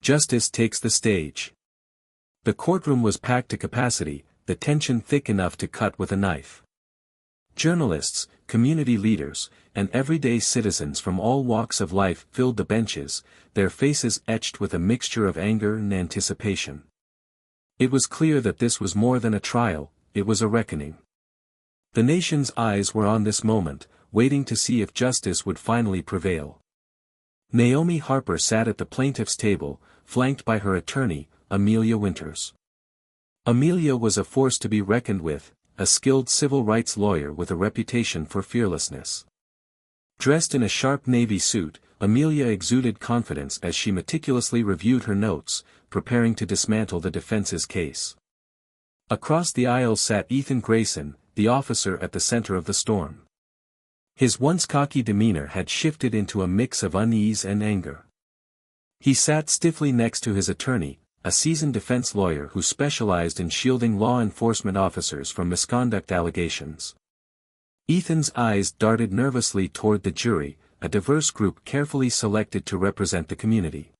Justice takes the stage. The courtroom was packed to capacity, the tension thick enough to cut with a knife. Journalists, community leaders, and everyday citizens from all walks of life filled the benches, their faces etched with a mixture of anger and anticipation. It was clear that this was more than a trial, it was a reckoning. The nation's eyes were on this moment, waiting to see if justice would finally prevail. Naomi Harper sat at the plaintiff's table, flanked by her attorney, Amelia Winters. Amelia was a force to be reckoned with, a skilled civil rights lawyer with a reputation for fearlessness. Dressed in a sharp navy suit, Amelia exuded confidence as she meticulously reviewed her notes, preparing to dismantle the defense's case. Across the aisle sat Ethan Grayson, the officer at the center of the storm. His once cocky demeanor had shifted into a mix of unease and anger. He sat stiffly next to his attorney, a seasoned defense lawyer who specialized in shielding law enforcement officers from misconduct allegations. Ethan's eyes darted nervously toward the jury, a diverse group carefully selected to represent the community.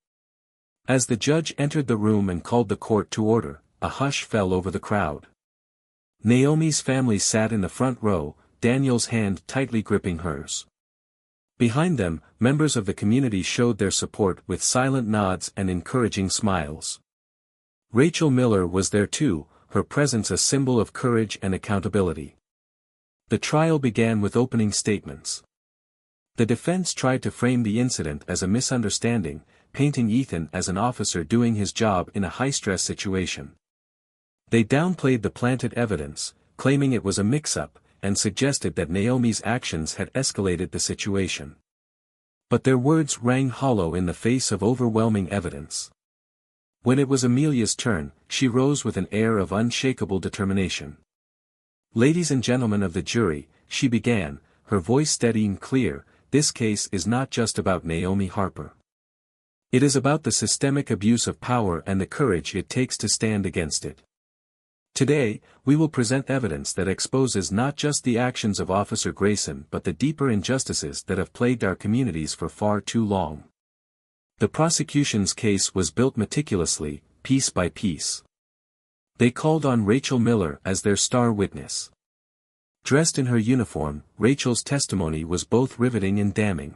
As the judge entered the room and called the court to order, a hush fell over the crowd. Naomi's family sat in the front row, Daniel's hand tightly gripping hers. Behind them, members of the community showed their support with silent nods and encouraging smiles. Rachel Miller was there too, her presence a symbol of courage and accountability. The trial began with opening statements. The defense tried to frame the incident as a misunderstanding, painting Ethan as an officer doing his job in a high-stress situation. They downplayed the planted evidence, claiming it was a mix-up, and suggested that Naomi's actions had escalated the situation. But their words rang hollow in the face of overwhelming evidence. When it was Amelia's turn, she rose with an air of unshakable determination. "Ladies and gentlemen of the jury," she began, her voice steady and clear, "this case is not just about Naomi Harper. It is about the systemic abuse of power and the courage it takes to stand against it. Today, we will present evidence that exposes not just the actions of Officer Grayson but the deeper injustices that have plagued our communities for far too long." The prosecution's case was built meticulously, piece by piece. They called on Rachel Miller as their star witness. Dressed in her uniform, Rachel's testimony was both riveting and damning.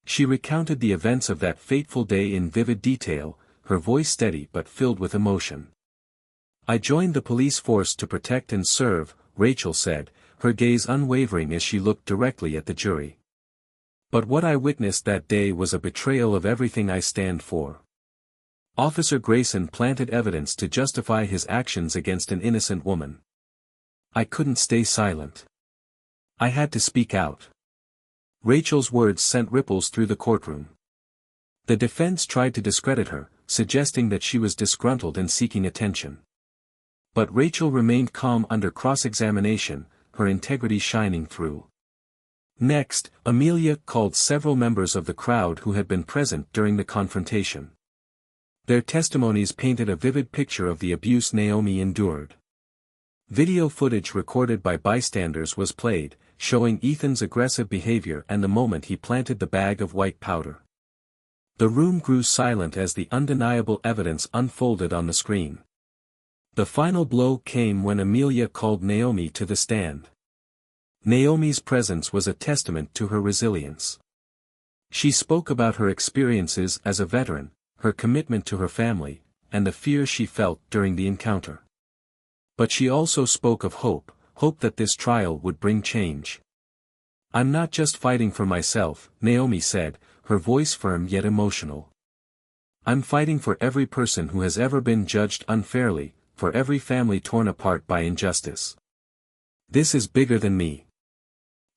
She recounted the events of that fateful day in vivid detail, her voice steady but filled with emotion. "I joined the police force to protect and serve," Rachel said, her gaze unwavering as she looked directly at the jury. "But what I witnessed that day was a betrayal of everything I stand for. Officer Grayson planted evidence to justify his actions against an innocent woman. I couldn't stay silent. I had to speak out." Rachel's words sent ripples through the courtroom. The defense tried to discredit her, suggesting that she was disgruntled and seeking attention. But Rachel remained calm under cross-examination, her integrity shining through. Next, Amelia called several members of the crowd who had been present during the confrontation. Their testimonies painted a vivid picture of the abuse Naomi endured. Video footage recorded by bystanders was played, showing Ethan's aggressive behavior and the moment he planted the bag of white powder. The room grew silent as the undeniable evidence unfolded on the screen. The final blow came when Amelia called Naomi to the stand. Naomi's presence was a testament to her resilience. She spoke about her experiences as a veteran, her commitment to her family, and the fear she felt during the encounter. But she also spoke of hope, hope that this trial would bring change. "I'm not just fighting for myself," Naomi said, her voice firm yet emotional. "I'm fighting for every person who has ever been judged unfairly, for every family torn apart by injustice. This is bigger than me.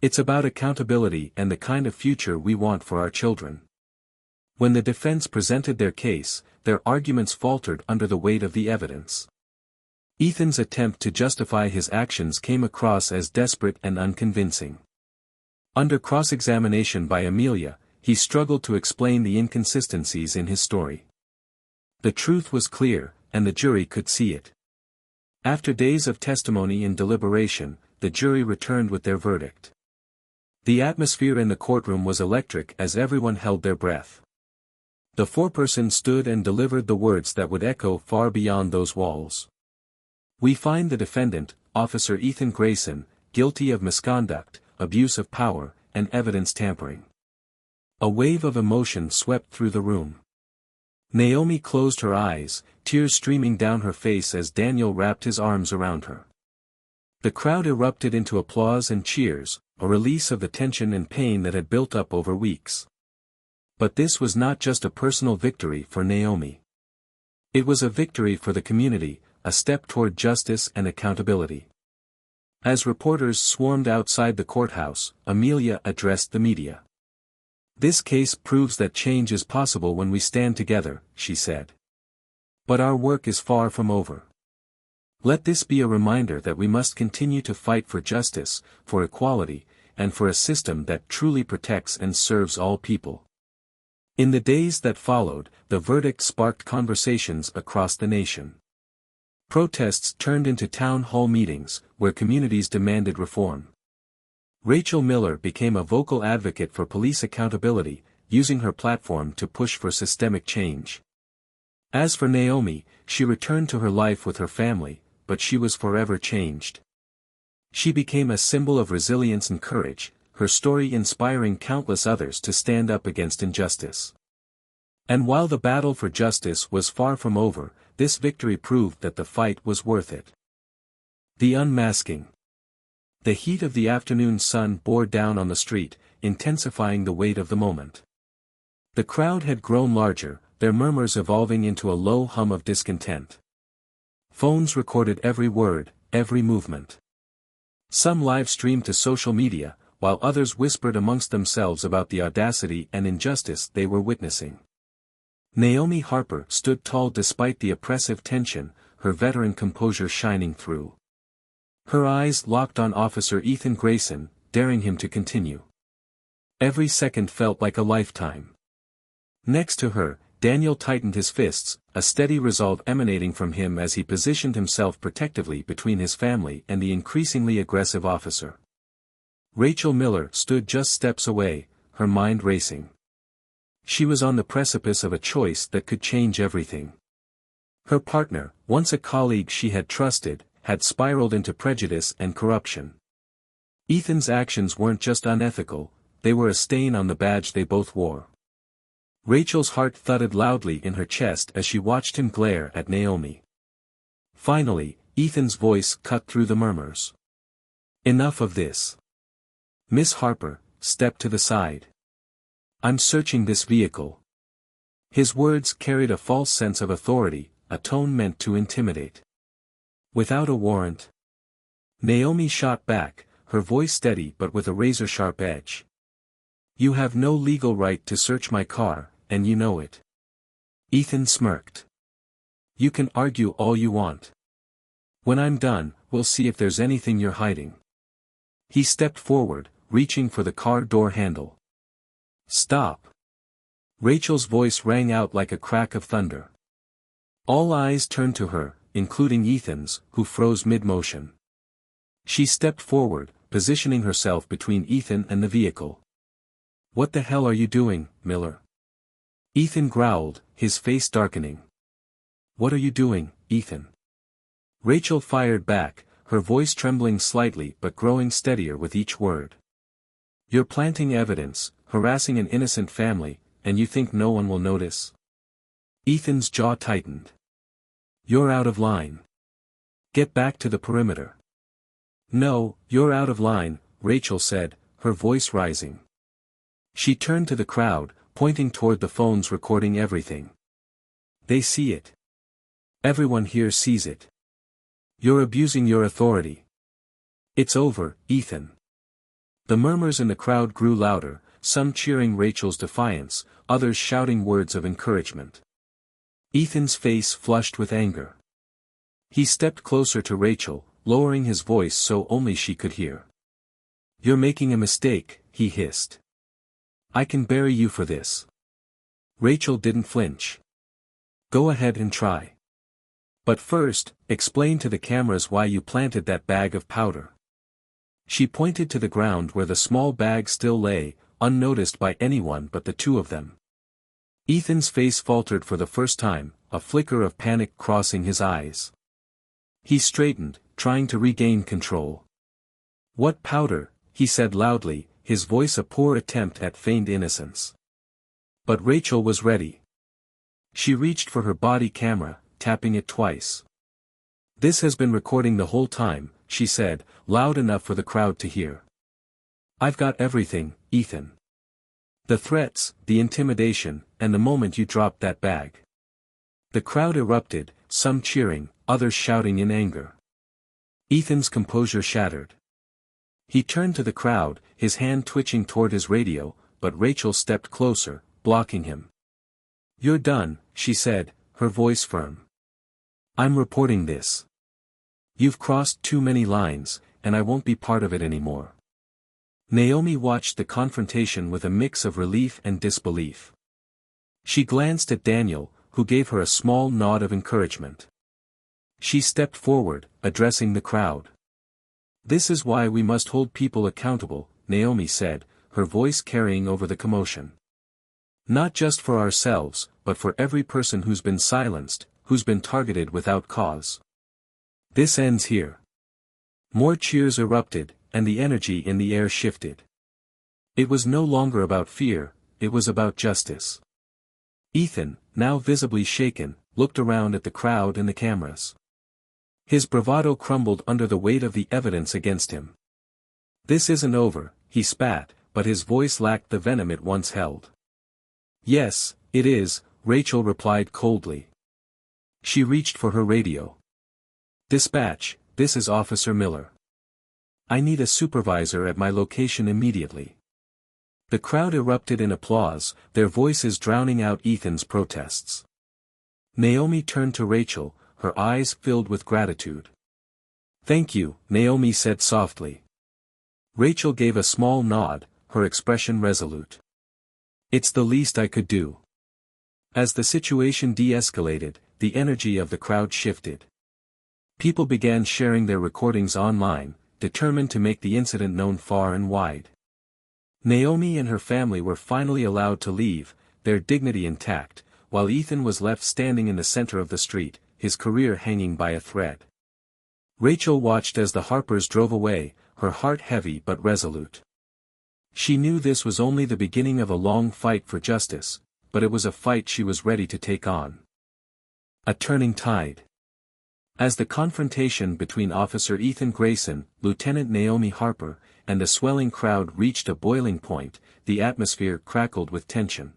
It's about accountability and the kind of future we want for our children." When the defense presented their case, their arguments faltered under the weight of the evidence. Ethan's attempt to justify his actions came across as desperate and unconvincing. Under cross-examination by Amelia, he struggled to explain the inconsistencies in his story. The truth was clear, and the jury could see it. After days of testimony and deliberation, the jury returned with their verdict. The atmosphere in the courtroom was electric as everyone held their breath. The foreperson stood and delivered the words that would echo far beyond those walls. We find the defendant, Officer Ethan Grayson, guilty of misconduct, abuse of power, and evidence tampering. A wave of emotion swept through the room. Naomi closed her eyes, tears streaming down her face as Daniel wrapped his arms around her. The crowd erupted into applause and cheers, a release of the tension and pain that had built up over weeks. But this was not just a personal victory for Naomi. It was a victory for the community, a step toward justice and accountability. As reporters swarmed outside the courthouse, Amelia addressed the media. "This case proves that change is possible when we stand together," she said. "But our work is far from over. Let this be a reminder that we must continue to fight for justice, for equality, and for a system that truly protects and serves all people." In the days that followed, the verdict sparked conversations across the nation. Protests turned into town hall meetings, where communities demanded reform. Rachel Miller became a vocal advocate for police accountability, using her platform to push for systemic change. As for Naomi, she returned to her life with her family, but she was forever changed. She became a symbol of resilience and courage, her story inspiring countless others to stand up against injustice. And while the battle for justice was far from over, this victory proved that the fight was worth it. The unmasking. The heat of the afternoon sun bore down on the street, intensifying the weight of the moment. The crowd had grown larger, their murmurs evolving into a low hum of discontent. Phones recorded every word, every movement. Some live-streamed to social media, while others whispered amongst themselves about the audacity and injustice they were witnessing. Naomi Harper stood tall despite the oppressive tension, her veteran composure shining through. Her eyes locked on Officer Ethan Grayson, daring him to continue. Every second felt like a lifetime. Next to her, Daniel tightened his fists, a steady resolve emanating from him as he positioned himself protectively between his family and the increasingly aggressive officer. Rachel Miller stood just steps away, her mind racing. She was on the precipice of a choice that could change everything. Her partner, once a colleague she had trusted, had spiraled into prejudice and corruption. Ethan's actions weren't just unethical, they were a stain on the badge they both wore. Rachel's heart thudded loudly in her chest as she watched him glare at Naomi. Finally, Ethan's voice cut through the murmurs. "Enough of this. Miss Harper, step to the side. I'm searching this vehicle." His words carried a false sense of authority, a tone meant to intimidate. "Without a warrant?" Naomi shot back, her voice steady but with a razor-sharp edge. "You have no legal right to search my car, and you know it." Ethan smirked. "You can argue all you want. When I'm done, we'll see if there's anything you're hiding." He stepped forward, reaching for the car door handle. "Stop." Rachel's voice rang out like a crack of thunder. All eyes turned to her, including Ethan's, who froze mid-motion. She stepped forward, positioning herself between Ethan and the vehicle. "What the hell are you doing, Miller?" Ethan growled, his face darkening. "What are you doing, Ethan?" Rachel fired back, her voice trembling slightly but growing steadier with each word. "You're planting evidence, harassing an innocent family, and you think no one will notice?" Ethan's jaw tightened. "You're out of line. Get back to the perimeter." "No, you're out of line," Rachel said, her voice rising. She turned to the crowd, pointing toward the phones recording everything. "They see it. Everyone here sees it. You're abusing your authority. It's over, Ethan." The murmurs in the crowd grew louder, some cheering Rachel's defiance, others shouting words of encouragement. Ethan's face flushed with anger. He stepped closer to Rachel, lowering his voice so only she could hear. "You're making a mistake," he hissed. "I can bury you for this." Rachel didn't flinch. "Go ahead and try. But first, explain to the cameras why you planted that bag of powder." She pointed to the ground where the small bag still lay, unnoticed by anyone but the two of them. Ethan's face faltered for the first time, a flicker of panic crossing his eyes. He straightened, trying to regain control. "What powder?" he said loudly, his voice a poor attempt at feigned innocence. But Rachel was ready. She reached for her body camera, tapping it twice. "This has been recording the whole time," she said, loud enough for the crowd to hear. "I've got everything, Ethan. The threats, the intimidation, and the moment you dropped that bag." The crowd erupted, some cheering, others shouting in anger. Ethan's composure shattered. He turned to the crowd, his hand twitching toward his radio, but Rachel stepped closer, blocking him. "You're done," she said, her voice firm. "I'm reporting this. You've crossed too many lines, and I won't be part of it anymore." Naomi watched the confrontation with a mix of relief and disbelief. She glanced at Daniel, who gave her a small nod of encouragement. She stepped forward, addressing the crowd. "This is why we must hold people accountable," Naomi said, her voice carrying over the commotion. "Not just for ourselves, but for every person who's been silenced, who's been targeted without cause. This ends here." More cheers erupted, and the energy in the air shifted. It was no longer about fear, it was about justice. Ethan, now visibly shaken, looked around at the crowd and the cameras. His bravado crumbled under the weight of the evidence against him. "This isn't over," he spat, but his voice lacked the venom it once held. "Yes, it is," Rachel replied coldly. She reached for her radio. "Dispatch, this is Officer Miller. I need a supervisor at my location immediately." The crowd erupted in applause, their voices drowning out Ethan's protests. Naomi turned to Rachel, her eyes filled with gratitude. "Thank you," Naomi said softly. Rachel gave a small nod, her expression resolute. "It's the least I could do." As the situation de-escalated, the energy of the crowd shifted. People began sharing their recordings online, determined to make the incident known far and wide. Naomi and her family were finally allowed to leave, their dignity intact, while Ethan was left standing in the center of the street, his career hanging by a thread. Rachel watched as the Harpers drove away, her heart heavy but resolute. She knew this was only the beginning of a long fight for justice, but it was a fight she was ready to take on. A turning tide. As the confrontation between Officer Ethan Grayson, Lieutenant Naomi Harper, and the swelling crowd reached a boiling point, the atmosphere crackled with tension.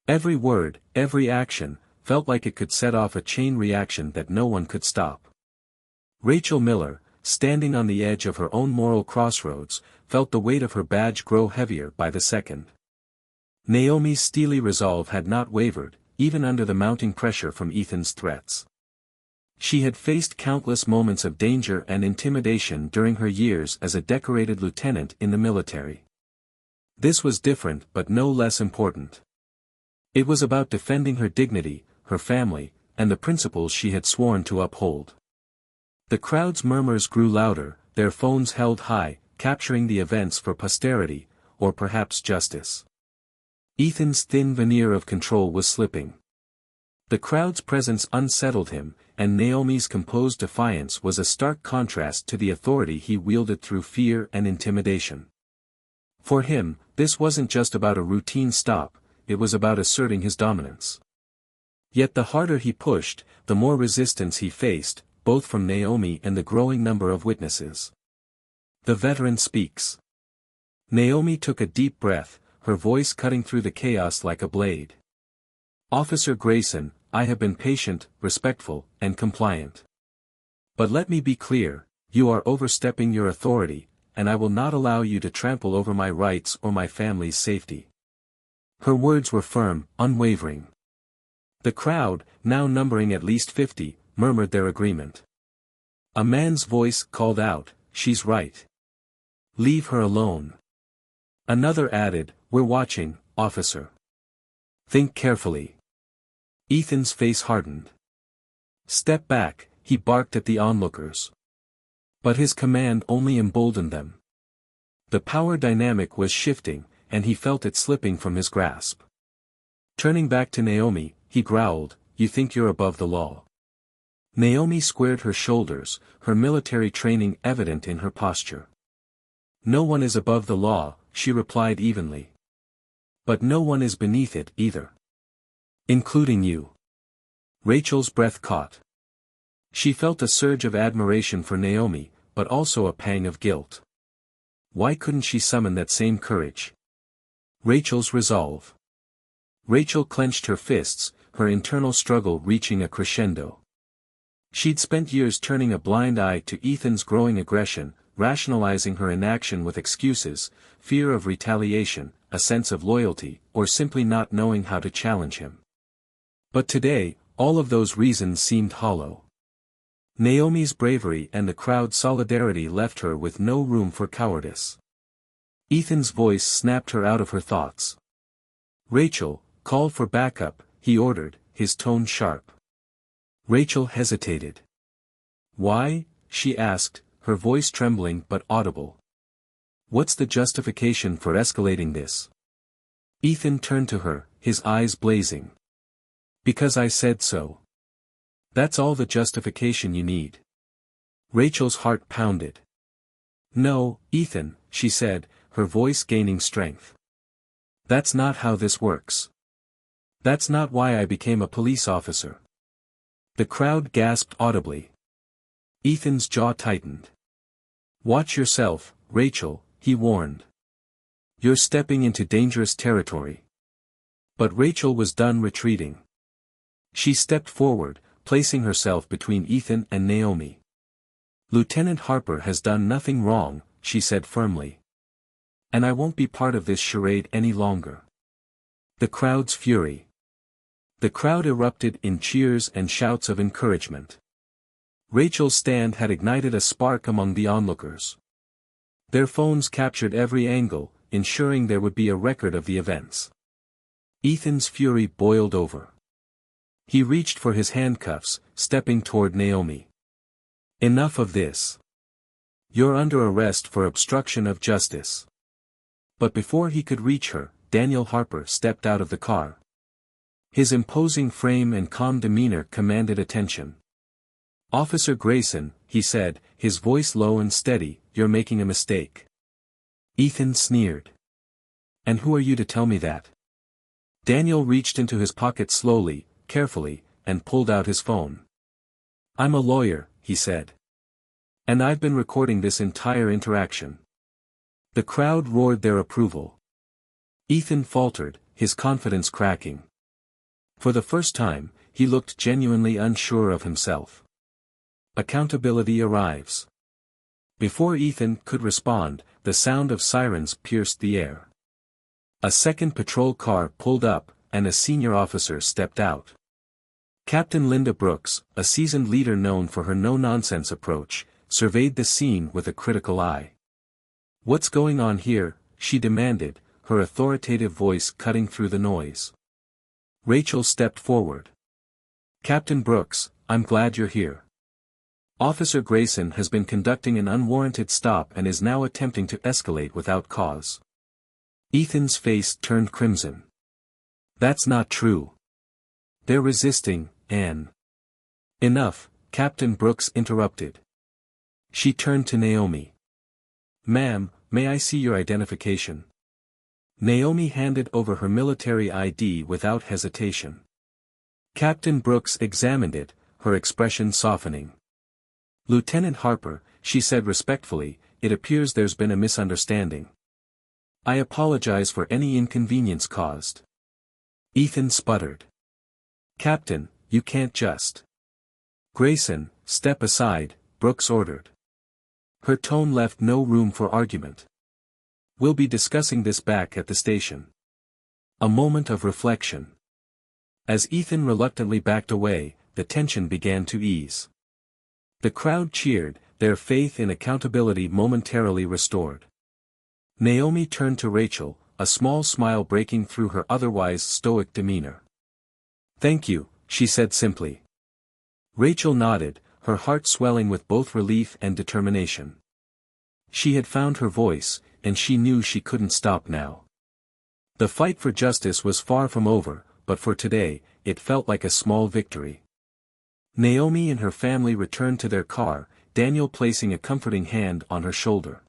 Every word, every action, felt like it could set off a chain reaction that no one could stop. Rachel Miller, standing on the edge of her own moral crossroads, felt the weight of her badge grow heavier by the second. Naomi's steely resolve had not wavered, even under the mounting pressure from Ethan's threats. She had faced countless moments of danger and intimidation during her years as a decorated lieutenant in the military. This was different but no less important. It was about defending her dignity, her family, and the principles she had sworn to uphold. The crowd's murmurs grew louder, their phones held high, capturing the events for posterity, or perhaps justice. Ethan's thin veneer of control was slipping. The crowd's presence unsettled him, and Naomi's composed defiance was a stark contrast to the authority he wielded through fear and intimidation. For him, this wasn't just about a routine stop, it was about asserting his dominance. Yet the harder he pushed, the more resistance he faced, both from Naomi and the growing number of witnesses. The veteran speaks. Naomi took a deep breath, her voice cutting through the chaos like a blade. "Officer Grayson, I have been patient, respectful, and compliant. But let me be clear, you are overstepping your authority, and I will not allow you to trample over my rights or my family's safety." Her words were firm, unwavering. The crowd, now numbering at least 50, murmured their agreement. A man's voice called out, "She's right. Leave her alone." Another added, "We're watching, officer. Think carefully." Ethan's face hardened. "Step back," he barked at the onlookers. But his command only emboldened them. The power dynamic was shifting, and he felt it slipping from his grasp. Turning back to Naomi, he growled, "You think you're above the law?" Naomi squared her shoulders, her military training evident in her posture. "No one is above the law," she replied evenly. "But no one is beneath it either. Including you." Rachel's breath caught. She felt a surge of admiration for Naomi, but also a pang of guilt. Why couldn't she summon that same courage? Rachel's resolve. Rachel clenched her fists, her internal struggle reaching a crescendo. She'd spent years turning a blind eye to Ethan's growing aggression, rationalizing her inaction with excuses, fear of retaliation, a sense of loyalty, or simply not knowing how to challenge him. But today, all of those reasons seemed hollow. Naomi's bravery and the crowd's solidarity left her with no room for cowardice. Ethan's voice snapped her out of her thoughts. "Rachel, call for backup," he ordered, his tone sharp. Rachel hesitated. "Why?" she asked, her voice trembling but audible. "What's the justification for escalating this?" Ethan turned to her, his eyes blazing. "Because I said so. That's all the justification you need." Rachel's heart pounded. "No, Ethan," she said, her voice gaining strength. "That's not how this works. That's not why I became a police officer." The crowd gasped audibly. Ethan's jaw tightened. "Watch yourself, Rachel," he warned. "You're stepping into dangerous territory." But Rachel was done retreating. She stepped forward, placing herself between Ethan and Naomi. "Lieutenant Harper has done nothing wrong," she said firmly. "And I won't be part of this charade any longer." The crowd's fury. The crowd erupted in cheers and shouts of encouragement. Rachel's stand had ignited a spark among the onlookers. Their phones captured every angle, ensuring there would be a record of the events. Ethan's fury boiled over. He reached for his handcuffs, stepping toward Naomi. "Enough of this. You're under arrest for obstruction of justice." But before he could reach her, Daniel Harper stepped out of the car. His imposing frame and calm demeanor commanded attention. "Officer Grayson," he said, his voice low and steady, "you're making a mistake." Ethan sneered. "And who are you to tell me that?" Daniel reached into his pocket slowly, carefully, and pulled out his phone. "I'm a lawyer," he said. "And I've been recording this entire interaction." The crowd roared their approval. Ethan faltered, his confidence cracking. For the first time, he looked genuinely unsure of himself. Accountability arrives. Before Ethan could respond, the sound of sirens pierced the air. A second patrol car pulled up, and a senior officer stepped out. Captain Linda Brooks, a seasoned leader known for her no-nonsense approach, surveyed the scene with a critical eye. "What's going on here?" she demanded, her authoritative voice cutting through the noise. Rachel stepped forward. "Captain Brooks, I'm glad you're here. Officer Grayson has been conducting an unwarranted stop and is now attempting to escalate without cause." Ethan's face turned crimson. "That's not true. They're resisting, Anne." "Enough," Captain Brooks interrupted. She turned to Naomi. "Ma'am, may I see your identification?" Naomi handed over her military ID without hesitation. Captain Brooks examined it, her expression softening. "Lieutenant Harper," she said respectfully, "it appears there's been a misunderstanding. I apologize for any inconvenience caused." Ethan sputtered. "Captain, you can't just." "Grayson, step aside," Brooks ordered. Her tone left no room for argument. "We'll be discussing this back at the station." A moment of reflection. As Ethan reluctantly backed away, the tension began to ease. The crowd cheered, their faith in accountability momentarily restored. Naomi turned to Rachel, a small smile breaking through her otherwise stoic demeanor. "Thank you," she said simply. Rachel nodded, her heart swelling with both relief and determination. She had found her voice, and she knew she couldn't stop now. The fight for justice was far from over, but for today, it felt like a small victory. Naomi and her family returned to their car, Daniel placing a comforting hand on her shoulder.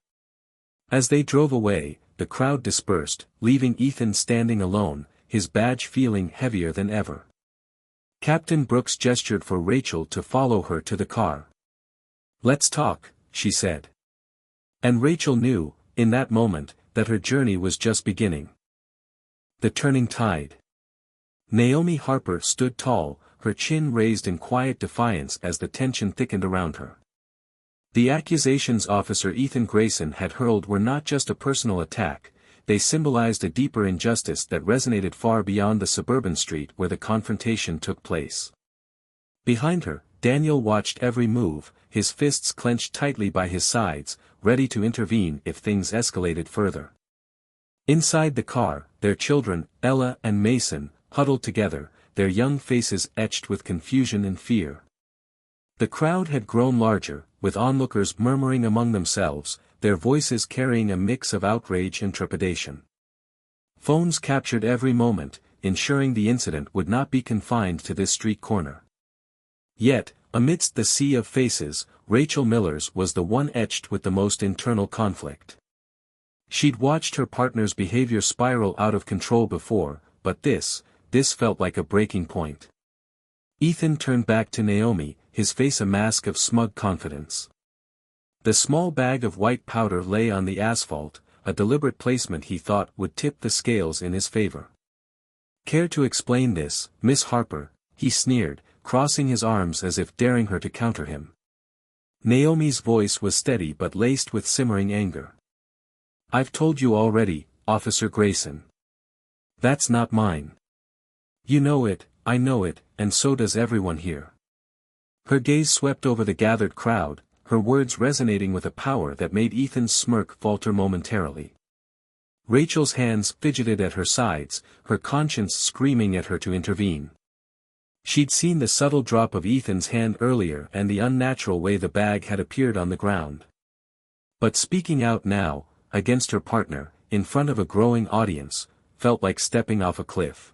As they drove away, the crowd dispersed, leaving Ethan standing alone, his badge feeling heavier than ever. Captain Brooks gestured for Rachel to follow her to the car. "Let's talk," she said. And Rachel knew, in that moment, that her journey was just beginning. The turning tide. Naomi Harper stood tall, her chin raised in quiet defiance as the tension thickened around her. The accusations Officer Ethan Grayson had hurled were not just a personal attack, they symbolized a deeper injustice that resonated far beyond the suburban street where the confrontation took place. Behind her, Daniel watched every move, his fists clenched tightly by his sides, ready to intervene if things escalated further. Inside the car, their children, Ella and Mason, huddled together, their young faces etched with confusion and fear. The crowd had grown larger, with onlookers murmuring among themselves, their voices carrying a mix of outrage and trepidation. Phones captured every moment, ensuring the incident would not be confined to this street corner. Yet, amidst the sea of faces, Rachel Miller's was the one etched with the most internal conflict. She'd watched her partner's behavior spiral out of control before, but this felt like a breaking point. Ethan turned back to Naomi, his face a mask of smug confidence. The small bag of white powder lay on the asphalt, a deliberate placement he thought would tip the scales in his favor. "Care to explain this, Miss Harper?" he sneered, crossing his arms as if daring her to counter him. Naomi's voice was steady but laced with simmering anger. "I've told you already, Officer Grayson. That's not mine. You know it, I know it, and so does everyone here." Her gaze swept over the gathered crowd, her words resonating with a power that made Ethan's smirk falter momentarily. Rachel's hands fidgeted at her sides, her conscience screaming at her to intervene. She'd seen the subtle drop of Ethan's hand earlier and the unnatural way the bag had appeared on the ground. But speaking out now, against her partner, in front of a growing audience, felt like stepping off a cliff.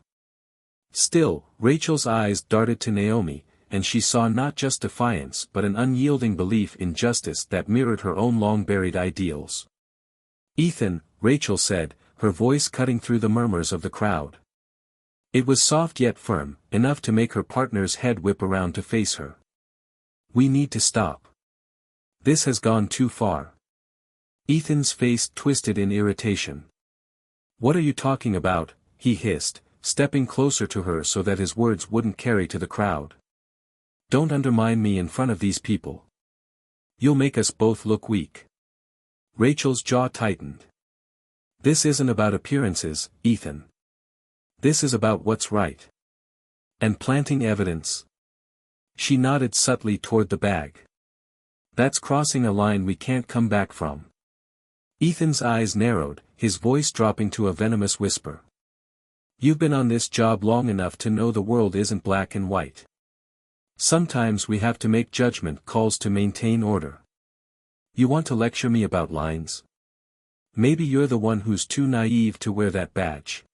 Still, Rachel's eyes darted to Naomi, and she saw not just defiance but an unyielding belief in justice that mirrored her own long-buried ideals. "Ethan," Rachel said, her voice cutting through the murmurs of the crowd. It was soft yet firm, enough to make her partner's head whip around to face her. "We need to stop. This has gone too far." Ethan's face twisted in irritation. "What are you talking about?" he hissed, stepping closer to her so that his words wouldn't carry to the crowd. "Don't undermine me in front of these people. You'll make us both look weak." Rachel's jaw tightened. "This isn't about appearances, Ethan. This is about what's right. And planting evidence." She nodded subtly toward the bag. "That's crossing a line we can't come back from." Ethan's eyes narrowed, his voice dropping to a venomous whisper. "You've been on this job long enough to know the world isn't black and white. Sometimes we have to make judgment calls to maintain order. You want to lecture me about lines? Maybe you're the one who's too naive to wear that badge."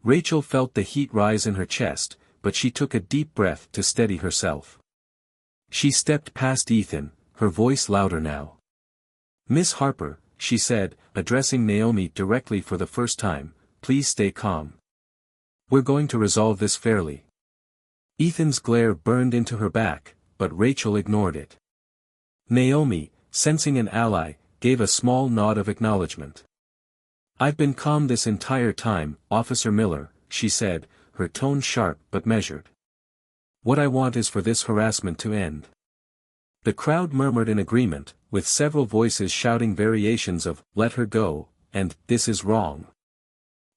Rachel felt the heat rise in her chest, but she took a deep breath to steady herself. She stepped past Ethan, her voice louder now. "Miss Harper," she said, addressing Naomi directly for the first time, "please stay calm. We're going to resolve this fairly." Ethan's glare burned into her back, but Rachel ignored it. Naomi, sensing an ally, gave a small nod of acknowledgement. "I've been calm this entire time, Officer Miller," she said, her tone sharp but measured. "What I want is for this harassment to end." The crowd murmured in agreement, with several voices shouting variations of, "Let her go," and, "This is wrong."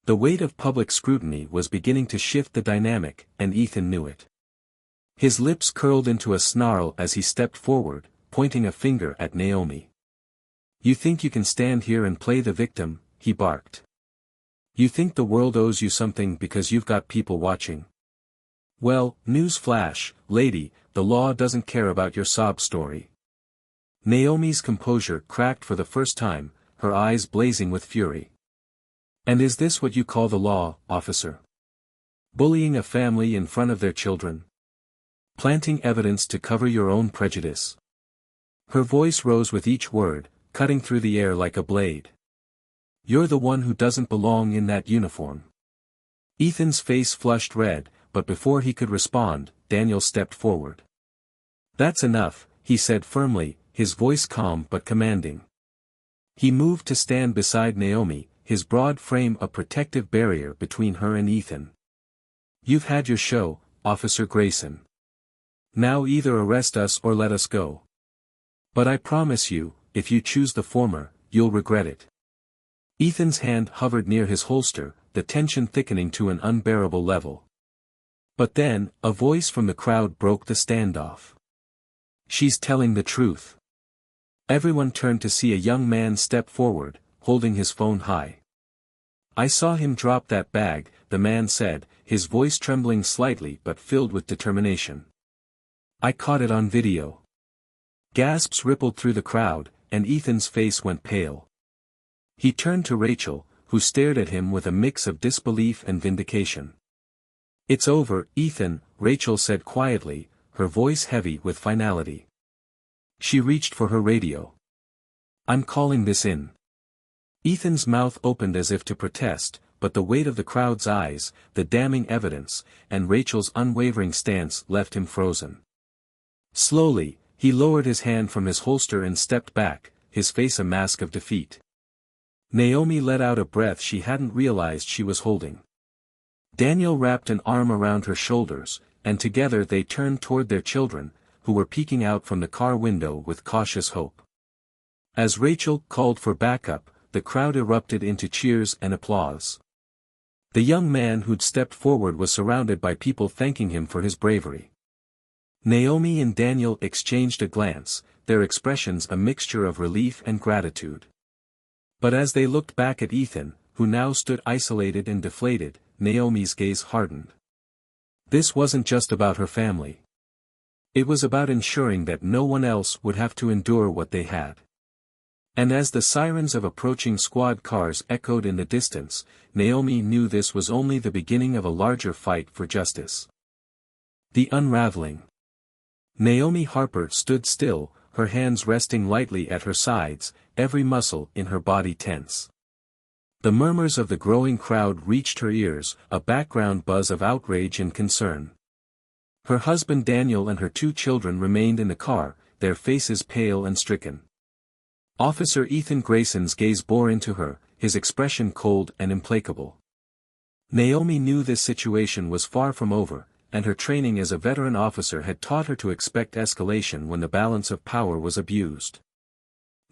The weight of public scrutiny was beginning to shift the dynamic, and Ethan knew it. His lips curled into a snarl as he stepped forward, pointing a finger at Naomi. "You think you can stand here and play the victim?" he barked. "You think the world owes you something because you've got people watching? Well, news flash, lady, the law doesn't care about your sob story." Naomi's composure cracked for the first time, her eyes blazing with fury. "And is this what you call the law, officer? Bullying a family in front of their children. Planting evidence to cover your own prejudice. Her voice rose with each word, cutting through the air like a blade. You're the one who doesn't belong in that uniform. Ethan's face flushed red, but before he could respond, Daniel stepped forward. That's enough, he said firmly, his voice calm but commanding. He moved to stand beside Naomi, his broad frame a protective barrier between her and Ethan. You've had your show, Officer Grayson. Now either arrest us or let us go. But I promise you, if you choose the former, you'll regret it. Ethan's hand hovered near his holster, the tension thickening to an unbearable level. But then, a voice from the crowd broke the standoff. She's telling the truth. Everyone turned to see a young man step forward, holding his phone high. I saw him drop that bag, the man said, his voice trembling slightly but filled with determination. I caught it on video. Gasps rippled through the crowd, and Ethan's face went pale. He turned to Rachel, who stared at him with a mix of disbelief and vindication. It's over, Ethan, Rachel said quietly, her voice heavy with finality. She reached for her radio. I'm calling this in. Ethan's mouth opened as if to protest, but the weight of the crowd's eyes, the damning evidence, and Rachel's unwavering stance left him frozen. Slowly, he lowered his hand from his holster and stepped back, his face a mask of defeat. Naomi let out a breath she hadn't realized she was holding. Daniel wrapped an arm around her shoulders, and together they turned toward their children, who were peeking out from the car window with cautious hope. As Rachel called for backup, the crowd erupted into cheers and applause. The young man who'd stepped forward was surrounded by people thanking him for his bravery. Naomi and Daniel exchanged a glance, their expressions a mixture of relief and gratitude. But as they looked back at Ethan, who now stood isolated and deflated, Naomi's gaze hardened. This wasn't just about her family. It was about ensuring that no one else would have to endure what they had. And as the sirens of approaching squad cars echoed in the distance, Naomi knew this was only the beginning of a larger fight for justice. The unraveling. Naomi Harper stood still, her hands resting lightly at her sides, every muscle in her body tense. The murmurs of the growing crowd reached her ears, a background buzz of outrage and concern. Her husband Daniel and her 2 children remained in the car, their faces pale and stricken. Officer Ethan Grayson's gaze bore into her, his expression cold and implacable. Naomi knew this situation was far from over, and her training as a veteran officer had taught her to expect escalation when the balance of power was abused.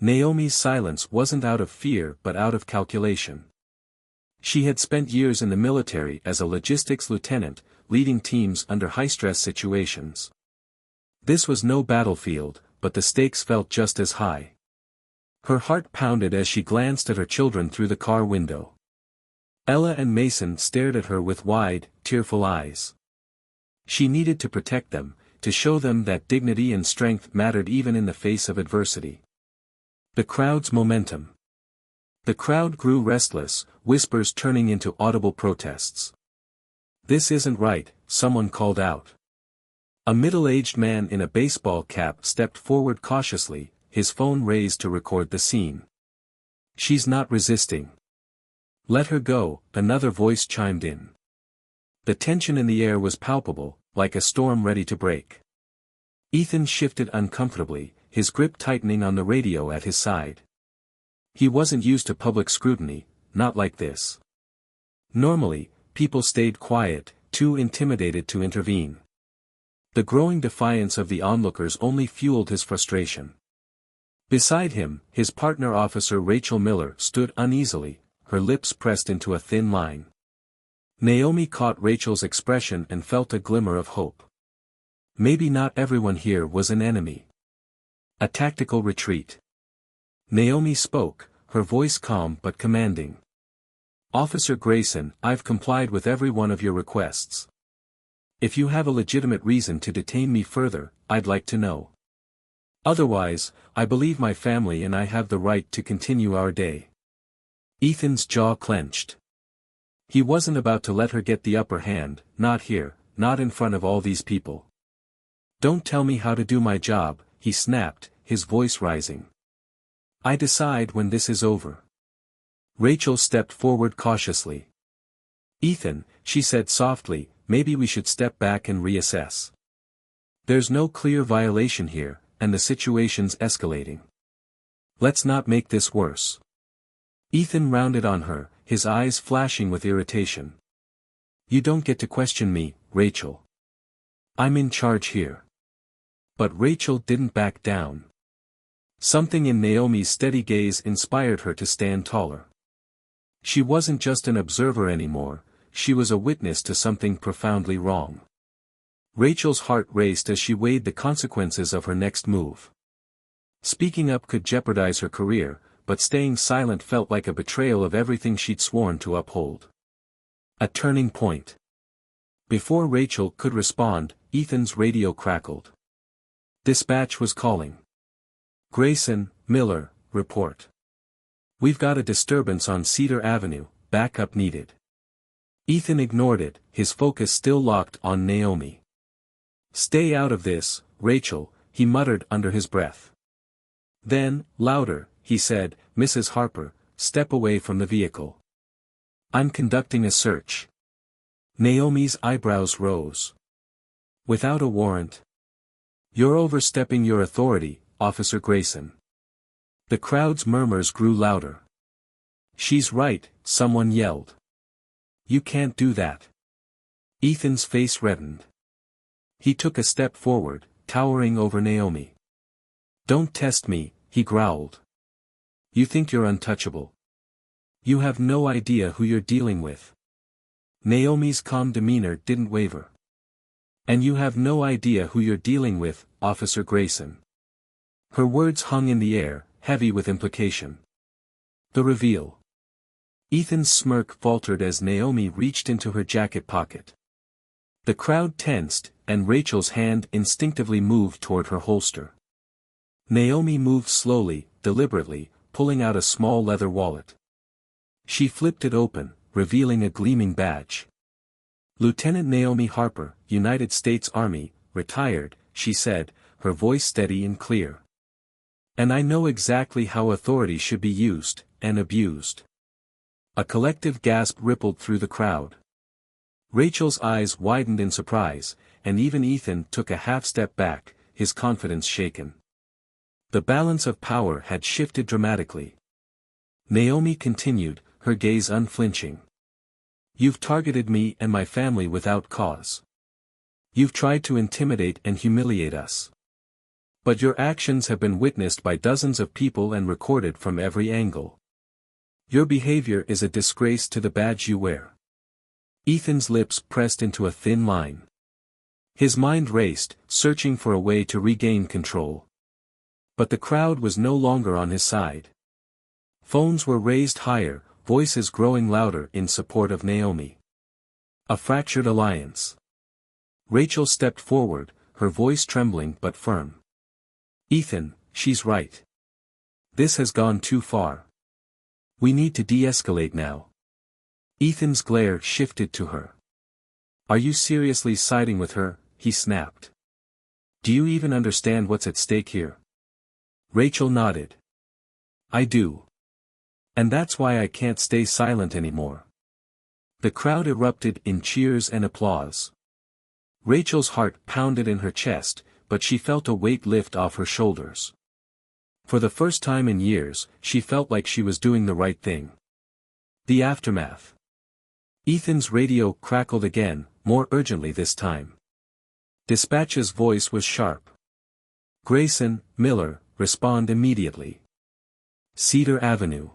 Naomi's silence wasn't out of fear but out of calculation. She had spent years in the military as a logistics lieutenant, leading teams under high-stress situations. This was no battlefield, but the stakes felt just as high. Her heart pounded as she glanced at her children through the car window. Ella and Mason stared at her with wide, tearful eyes. She needed to protect them, to show them that dignity and strength mattered even in the face of adversity. The crowd's momentum. The crowd grew restless, whispers turning into audible protests. This isn't right, someone called out. A middle-aged man in a baseball cap stepped forward cautiously, his phone raised to record the scene. She's not resisting. Let her go, another voice chimed in. The tension in the air was palpable, like a storm ready to break. Ethan shifted uncomfortably, his grip tightening on the radio at his side. He wasn't used to public scrutiny, not like this. Normally, people stayed quiet, too intimidated to intervene. The growing defiance of the onlookers only fueled his frustration. Beside him, his partner officer Rachel Miller stood uneasily, her lips pressed into a thin line. Naomi caught Rachel's expression and felt a glimmer of hope. Maybe not everyone here was an enemy. A tactical retreat. Naomi spoke, her voice calm but commanding. Officer Grayson, I've complied with every one of your requests. If you have a legitimate reason to detain me further, I'd like to know. Otherwise, I believe my family and I have the right to continue our day. Ethan's jaw clenched. He wasn't about to let her get the upper hand, not here, not in front of all these people. "Don't tell me how to do my job," he snapped, his voice rising. "I decide when this is over." Rachel stepped forward cautiously. "Ethan," she said softly, "maybe we should step back and reassess. There's no clear violation here, and the situation's escalating. Let's not make this worse." Ethan rounded on her, his eyes flashing with irritation. "You don't get to question me, Rachel. I'm in charge here." But Rachel didn't back down. Something in Naomi's steady gaze inspired her to stand taller. She wasn't just an observer anymore, she was a witness to something profoundly wrong. Rachel's heart raced as she weighed the consequences of her next move. Speaking up could jeopardize her career, but staying silent felt like a betrayal of everything she'd sworn to uphold. A turning point. Before Rachel could respond, Ethan's radio crackled. Dispatch was calling. "Grayson, Miller, report. We've got a disturbance on Cedar Avenue, backup needed." Ethan ignored it, his focus still locked on Naomi. "Stay out of this, Rachel," he muttered under his breath. Then, louder, he said, "Mrs. Harper, step away from the vehicle. I'm conducting a search." Naomi's eyebrows rose. "Without a warrant? You're overstepping your authority, Officer Grayson." The crowd's murmurs grew louder. "She's right," someone yelled. "You can't do that." Ethan's face reddened. He took a step forward, towering over Naomi. "Don't test me," he growled. "You think you're untouchable. You have no idea who you're dealing with." Naomi's calm demeanor didn't waver. "And you have no idea who you're dealing with, Officer Grayson." Her words hung in the air, heavy with implication. The reveal. Ethan's smirk faltered as Naomi reached into her jacket pocket. The crowd tensed, and Rachel's hand instinctively moved toward her holster. Naomi moved slowly, deliberately, pulling out a small leather wallet. She flipped it open, revealing a gleaming badge. "Lieutenant Naomi Harper, United States Army, retired," she said, her voice steady and clear. "And I know exactly how authority should be used, and abused." A collective gasp rippled through the crowd. Rachel's eyes widened in surprise, and even Ethan took a half-step back, his confidence shaken. The balance of power had shifted dramatically. Naomi continued, her gaze unflinching. "You've targeted me and my family without cause. You've tried to intimidate and humiliate us. But your actions have been witnessed by dozens of people and recorded from every angle. Your behavior is a disgrace to the badge you wear." Ethan's lips pressed into a thin line. His mind raced, searching for a way to regain control. But the crowd was no longer on his side. Phones were raised higher, voices growing louder in support of Naomi. A fractured alliance. Rachel stepped forward, her voice trembling but firm. "Ethan, she's right. This has gone too far. We need to de-escalate now." Ethan's glare shifted to her. "Are you seriously siding with her?" he snapped. "Do you even understand what's at stake here?" Rachel nodded. "I do. And that's why I can't stay silent anymore." The crowd erupted in cheers and applause. Rachel's heart pounded in her chest, but she felt a weight lift off her shoulders. For the first time in years, she felt like she was doing the right thing. The aftermath. Ethan's radio crackled again, more urgently this time. Dispatch's voice was sharp. "Grayson, Miller, respond immediately. Cedar Avenue.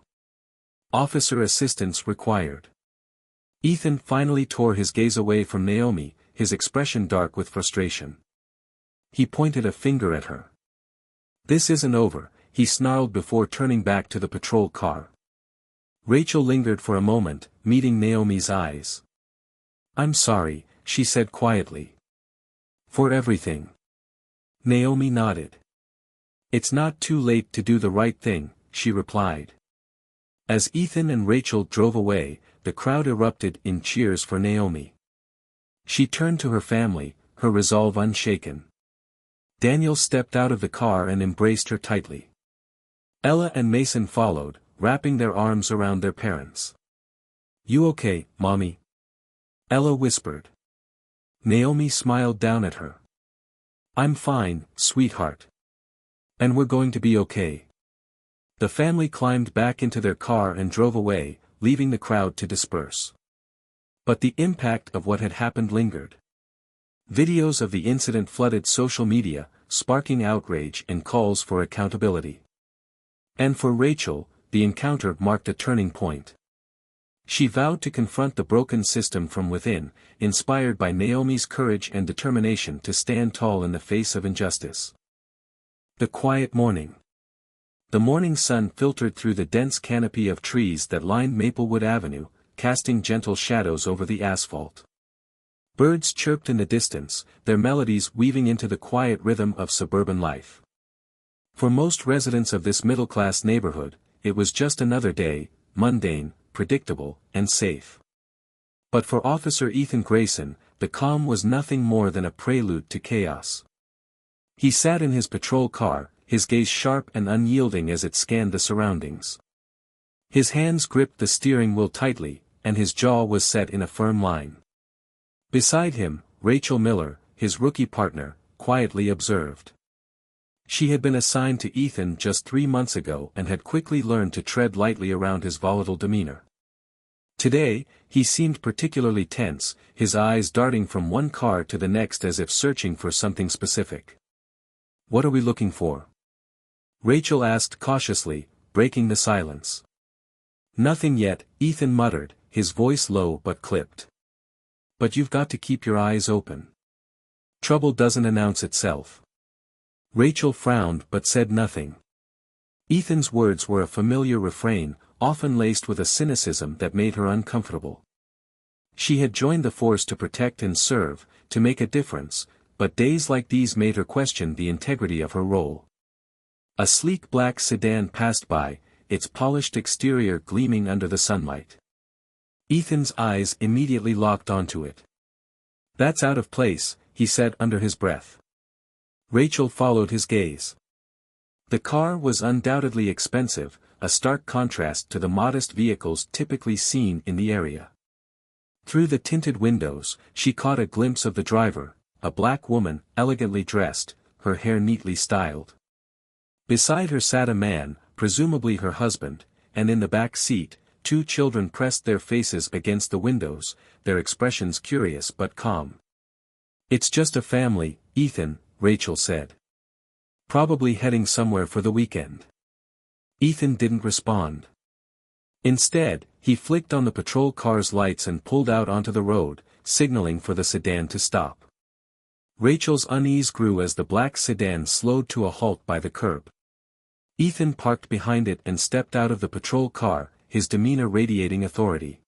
Officer assistance required." Ethan finally tore his gaze away from Naomi, his expression dark with frustration. He pointed a finger at her. "This isn't over," he snarled before turning back to the patrol car. Rachel lingered for a moment, meeting Naomi's eyes. "I'm sorry," she said quietly. "For everything." Naomi nodded. "It's not too late to do the right thing," she replied. As Ethan and Rachel drove away, the crowd erupted in cheers for Naomi. She turned to her family, her resolve unshaken. Daniel stepped out of the car and embraced her tightly. Ella and Mason followed, wrapping their arms around their parents. "You okay, Mommy?" Ella whispered. Naomi smiled down at her. "I'm fine, sweetheart. And we're going to be okay." The family climbed back into their car and drove away, leaving the crowd to disperse. But the impact of what had happened lingered. Videos of the incident flooded social media, sparking outrage and calls for accountability. And for Rachel, the encounter marked a turning point. She vowed to confront the broken system from within, inspired by Naomi's courage and determination to stand tall in the face of injustice. The quiet morning. The morning sun filtered through the dense canopy of trees that lined Maplewood Avenue, casting gentle shadows over the asphalt. Birds chirped in the distance, their melodies weaving into the quiet rhythm of suburban life. For most residents of this middle-class neighborhood, it was just another day, mundane, predictable, and safe. But for Officer Ethan Grayson, the calm was nothing more than a prelude to chaos. He sat in his patrol car, his gaze sharp and unyielding as it scanned the surroundings. His hands gripped the steering wheel tightly, and his jaw was set in a firm line. Beside him, Rachel Miller, his rookie partner, quietly observed. She had been assigned to Ethan just 3 months ago and had quickly learned to tread lightly around his volatile demeanor. Today, he seemed particularly tense, his eyes darting from one car to the next as if searching for something specific. "What are we looking for?" Rachel asked cautiously, breaking the silence. "Nothing yet," Ethan muttered, his voice low but clipped. "But you've got to keep your eyes open. Trouble doesn't announce itself." Rachel frowned but said nothing. Ethan's words were a familiar refrain, often laced with a cynicism that made her uncomfortable. She had joined the force to protect and serve, to make a difference, but days like these made her question the integrity of her role. A sleek black sedan passed by, its polished exterior gleaming under the sunlight. Ethan's eyes immediately locked onto it. "That's out of place," he said under his breath. Rachel followed his gaze. The car was undoubtedly expensive, a stark contrast to the modest vehicles typically seen in the area. Through the tinted windows, she caught a glimpse of the driver, a black woman, elegantly dressed, her hair neatly styled. Beside her sat a man, presumably her husband, and in the back seat, 2 children pressed their faces against the windows, their expressions curious but calm. "It's just a family, Ethan," Rachel said. "Probably heading somewhere for the weekend." Ethan didn't respond. Instead, he flicked on the patrol car's lights and pulled out onto the road, signaling for the sedan to stop. Rachel's unease grew as the black sedan slowed to a halt by the curb. Ethan parked behind it and stepped out of the patrol car, his demeanor radiating authority.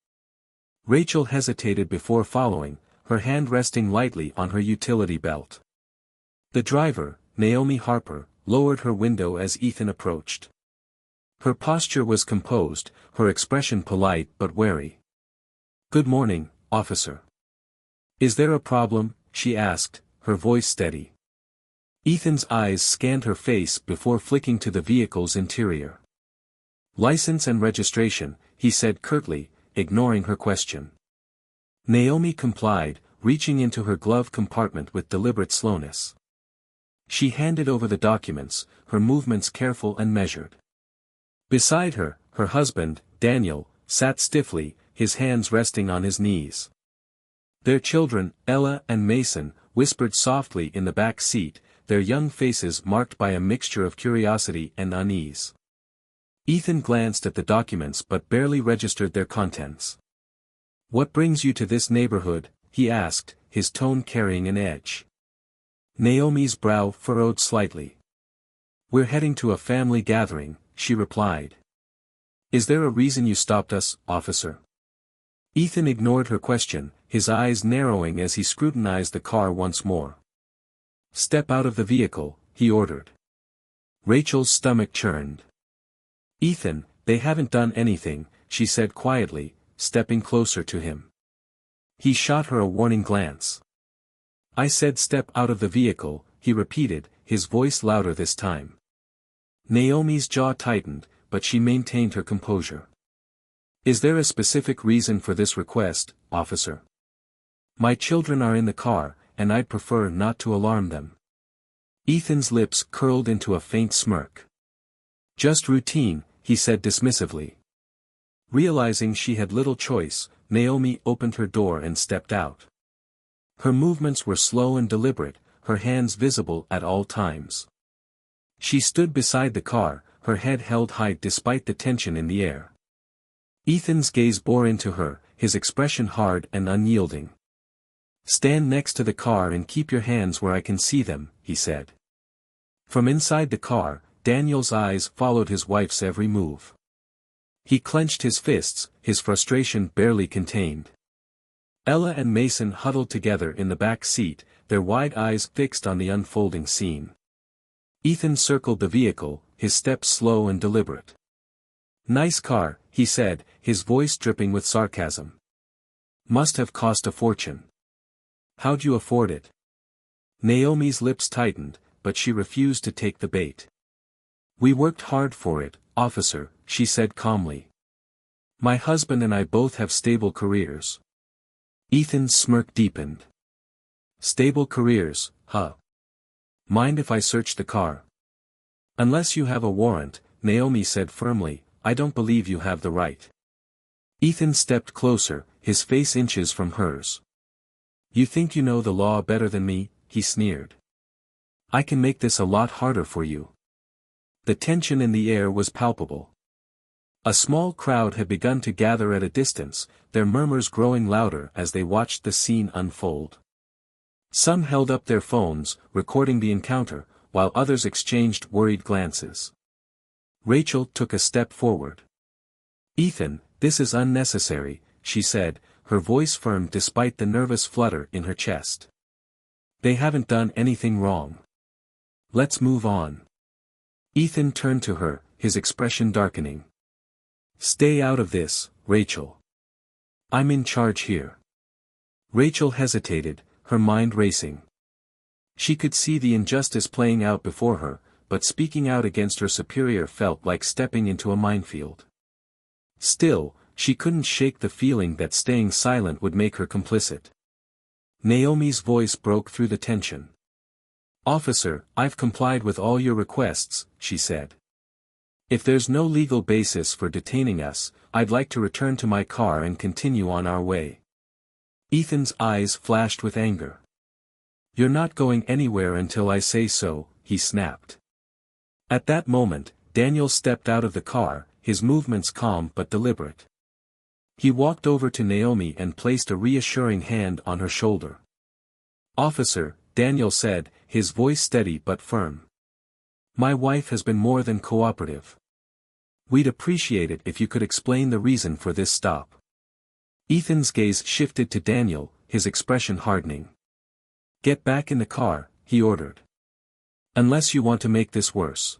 Rachel hesitated before following, her hand resting lightly on her utility belt. The driver, Naomi Harper, lowered her window as Ethan approached. Her posture was composed, her expression polite but wary. "Good morning, officer." "Is there a problem?" she asked, her voice steady. Ethan's eyes scanned her face before flicking to the vehicle's interior. "License and registration," he said curtly, ignoring her question. Naomi complied, reaching into her glove compartment with deliberate slowness. She handed over the documents, her movements careful and measured. Beside her, her husband, Daniel, sat stiffly, his hands resting on his knees. Their children, Ella and Mason, whispered softly in the back seat, their young faces marked by a mixture of curiosity and unease. Ethan glanced at the documents but barely registered their contents. "What brings you to this neighborhood?" he asked, his tone carrying an edge. Naomi's brow furrowed slightly. "We're heading to a family gathering," she replied. "Is there a reason you stopped us, officer?" Ethan ignored her question, his eyes narrowing as he scrutinized the car once more. "Step out of the vehicle," he ordered. Rachel's stomach churned. "Ethan, they haven't done anything," she said quietly, stepping closer to him. He shot her a warning glance. "I said step out of the vehicle," he repeated, his voice louder this time. Naomi's jaw tightened, but she maintained her composure. "Is there a specific reason for this request, officer?" "My children are in the car, and I'd prefer not to alarm them." Ethan's lips curled into a faint smirk. "Just routine," he said dismissively. Realizing she had little choice, Naomi opened her door and stepped out. Her movements were slow and deliberate, her hands visible at all times. She stood beside the car, her head held high despite the tension in the air. Ethan's gaze bore into her, his expression hard and unyielding. "Stand next to the car and keep your hands where I can see them," he said. From inside the car, Daniel's eyes followed his wife's every move. He clenched his fists, his frustration barely contained. Ella and Mason huddled together in the back seat, their wide eyes fixed on the unfolding scene. Ethan circled the vehicle, his steps slow and deliberate. "Nice car," he said, his voice dripping with sarcasm. "Must have cost a fortune. How'd you afford it?" Naomi's lips tightened, but she refused to take the bait. "We worked hard for it, officer," she said calmly. "My husband and I both have stable careers." Ethan's smirk deepened. "Stable careers, huh? Mind if I search the car?" "Unless you have a warrant," Naomi said firmly, "I don't believe you have the right." Ethan stepped closer, his face inches from hers. "You think you know the law better than me?" he sneered. "I can make this a lot harder for you." The tension in the air was palpable. A small crowd had begun to gather at a distance, their murmurs growing louder as they watched the scene unfold. Some held up their phones, recording the encounter, while others exchanged worried glances. Rachel took a step forward. "Ethan, this is unnecessary," she said, her voice firm despite the nervous flutter in her chest. "They haven't done anything wrong. Let's move on." Ethan turned to her, his expression darkening. "Stay out of this, Rachel. I'm in charge here." Rachel hesitated, her mind racing. She could see the injustice playing out before her, but speaking out against her superior felt like stepping into a minefield. Still, she couldn't shake the feeling that staying silent would make her complicit. Naomi's voice broke through the tension. "Officer, I've complied with all your requests," she said. "If there's no legal basis for detaining us, I'd like to return to my car and continue on our way." Ethan's eyes flashed with anger. "You're not going anywhere until I say so," he snapped. At that moment, Daniel stepped out of the car, his movements calm but deliberate. He walked over to Naomi and placed a reassuring hand on her shoulder. "Officer," Daniel said, his voice steady but firm. "My wife has been more than cooperative. We'd appreciate it if you could explain the reason for this stop." Ethan's gaze shifted to Daniel, his expression hardening. "Get back in the car," he ordered. "Unless you want to make this worse."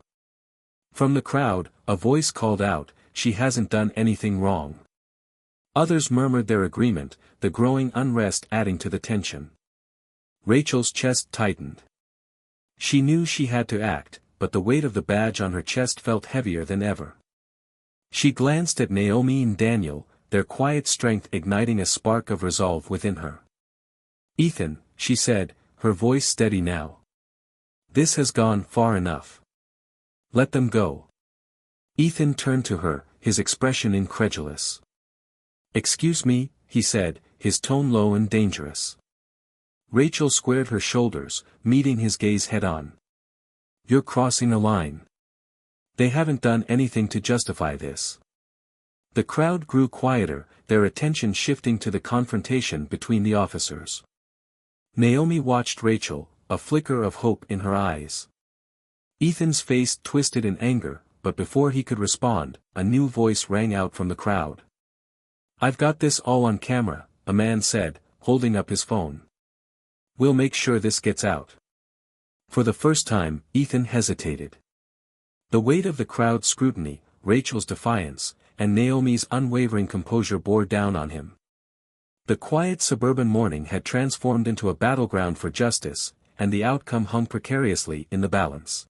From the crowd, a voice called out, "She hasn't done anything wrong." Others murmured their agreement, the growing unrest adding to the tension. Rachel's chest tightened. She knew she had to act, but the weight of the badge on her chest felt heavier than ever. She glanced at Naomi and Daniel, their quiet strength igniting a spark of resolve within her. "Ethan," she said, her voice steady now. "This has gone far enough. Let them go." Ethan turned to her, his expression incredulous. "Excuse me," he said, his tone low and dangerous. Rachel squared her shoulders, meeting his gaze head-on. "You're crossing a line. They haven't done anything to justify this." The crowd grew quieter, their attention shifting to the confrontation between the officers. Naomi watched Rachel, a flicker of hope in her eyes. Ethan's face twisted in anger, but before he could respond, a new voice rang out from the crowd. "I've got this all on camera," a man said, holding up his phone. "We'll make sure this gets out." For the first time, Ethan hesitated. The weight of the crowd's scrutiny, Rachel's defiance, and Naomi's unwavering composure bore down on him. The quiet suburban morning had transformed into a battleground for justice, and the outcome hung precariously in the balance.